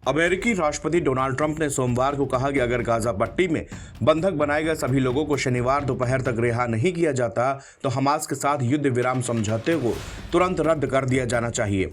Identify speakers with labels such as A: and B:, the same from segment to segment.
A: अमेरिकी राष्ट्रपति Donald Trump ने सोमवार को कहा कि अगर गाजा पट्टी में बंधक बनाए गए सभी लोगों को शनिवार दोपहर तक रिहा नहीं किया जाता तो हमास के साथ युद्ध विराम समझौते को तुरंत रद्द कर दिया जाना चाहिए।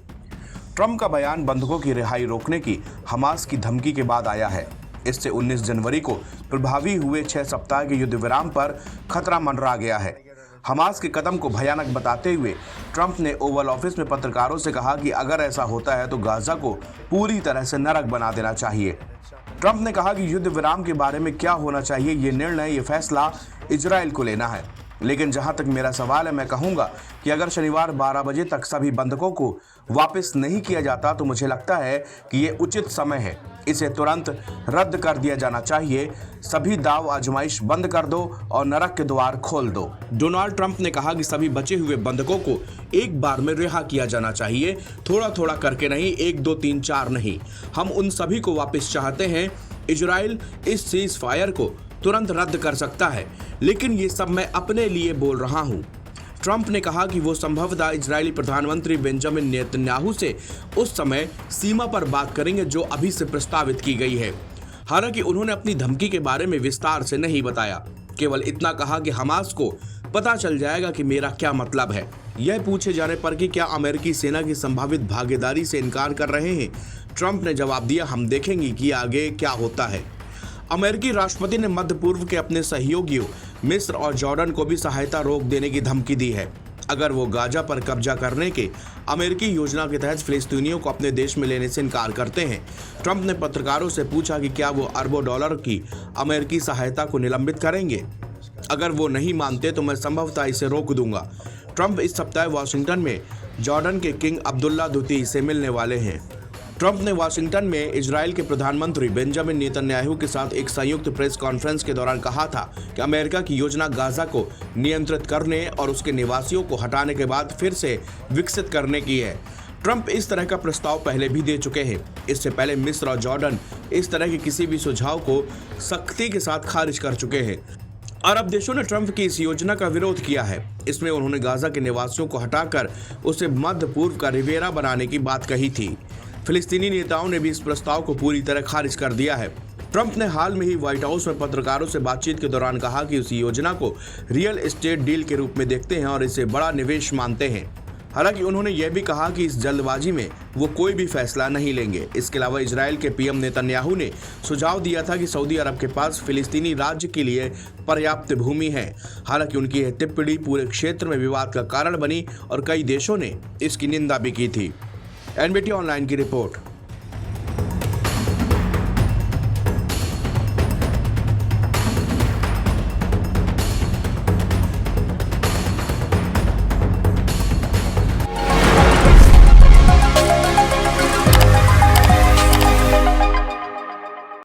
A: ट्रंप का बयान बंधकों की रिहाई रोकने की हमास की धमकी के बाद आया है। इससे 19 जनवरी को प्रभावी हुए 6 सप्ताह के युद्ध विराम पर खतरा मंडरा गया है। हमास के कदम को भयानक बताते हुए ट्रंप ने ओवल ऑफिस में पत्रकारों से कहा कि अगर ऐसा होता है तो गाजा को पूरी तरह से नरक बना देना चाहिए। ट्रंप ने कहा कि युद्ध विराम के बारे में क्या होना चाहिए, ये फैसला इजराइल को लेना है, लेकिन जहां तक मेरा सवाल है, मैं कहूंगा कि अगर शनिवार 12 बजे तक सभी बंधकों को वापस नहीं किया जाता तो मुझे लगता है कि ये उचित समय है, इसे तुरंत रद्द कर दिया जाना चाहिए। सभी दाव आजमाइश बंद कर दो और नरक के द्वार खोल दो। डोनाल्ड ट्रंप ने कहा कि सभी बचे हुए बंधकों को एक बार में रिहा किया जाना चाहिए, थोड़ा थोड़ा करके नहीं, 1 2 3 4 नहीं। हम उन सभी को वापस चाहते हैं। इजराइल इस सीज फायर को तुरंत रद्द कर सकता है, लेकिन ये सब मैं अपने लिए बोल रहा हूँ। ट्रंप ने कहा कि वो संभवतः इजरायली प्रधानमंत्री बेंजामिन नेतन्याहू से उस समय सीमा पर बात करेंगे जो अभी से प्रस्तावित की गई है। हालांकि उन्होंने अपनी धमकी के बारे में विस्तार से नहीं बताया, केवल इतना कहा कि हमास को पता चल जाएगा कि मेरा क्या मतलब है। यह पूछे जाने पर कि क्या अमेरिकी सेना की संभावित भागीदारी से इनकार कर रहे हैं, ट्रंप ने जवाब दिया, हम देखेंगे कि आगे क्या होता है। अमेरिकी राष्ट्रपति ने मध्य पूर्व के अपने सहयोगियों मिस्र और जॉर्डन को भी सहायता रोक देने की धमकी दी है अगर वो गाजा पर कब्जा करने के अमेरिकी योजना के तहत फिलिस्तीनियों को अपने देश में लेने से इनकार करते हैं। ट्रंप ने पत्रकारों से पूछा कि क्या वो अरबों डॉलर की अमेरिकी सहायता को निलंबित करेंगे। अगर वो नहीं मानते तो मैं संभवतः इसे रोक दूंगा। ट्रंप इस सप्ताह वाशिंगटन में जॉर्डन के किंग अब्दुल्ला द्वितीय से मिलने वाले हैं। ट्रंप ने वाशिंगटन में इजराइल के प्रधानमंत्री बेंजामिन नेतन्याहू के साथ एक संयुक्त प्रेस कॉन्फ्रेंस के दौरान कहा था कि अमेरिका की योजना गाजा को नियंत्रित करने और उसके निवासियों को हटाने के बाद फिर से विकसित करने की है। ट्रंप इस तरह का प्रस्ताव पहले भी दे चुके हैं। इससे पहले मिस्र और जॉर्डन इस तरह के किसी भी सुझाव को सख्ती के साथ खारिज कर चुके हैं। अरब देशों ने ट्रंप की इस योजना का विरोध किया है। इसमें उन्होंने गाजा के निवासियों को हटाकर उसे मध्य पूर्व का रिवेरा बनाने की बात कही थी। फिलिस्तीनी नेताओं ने भी इस प्रस्ताव को पूरी तरह खारिज कर दिया है। ट्रंप ने हाल में ही व्हाइट हाउस में पत्रकारों से बातचीत के दौरान कहा कि उस योजना को रियल एस्टेट डील के रूप में देखते हैं और इसे बड़ा निवेश मानते हैं। हालांकि उन्होंने यह भी कहा कि इस जल्दबाजी में वो कोई भी फैसला नहीं लेंगे। इसके अलावा इजराइल के पीएम नेतन्याहू ने सुझाव दिया था कि सऊदी अरब के पास फिलिस्तीनी राज्य के लिए पर्याप्त भूमि है। हालांकि उनकी यह टिप्पणी पूरे क्षेत्र में विवाद का कारण बनी और कई देशों ने इसकी निंदा भी की थी। एनबीटी ऑनलाइन की रिपोर्ट।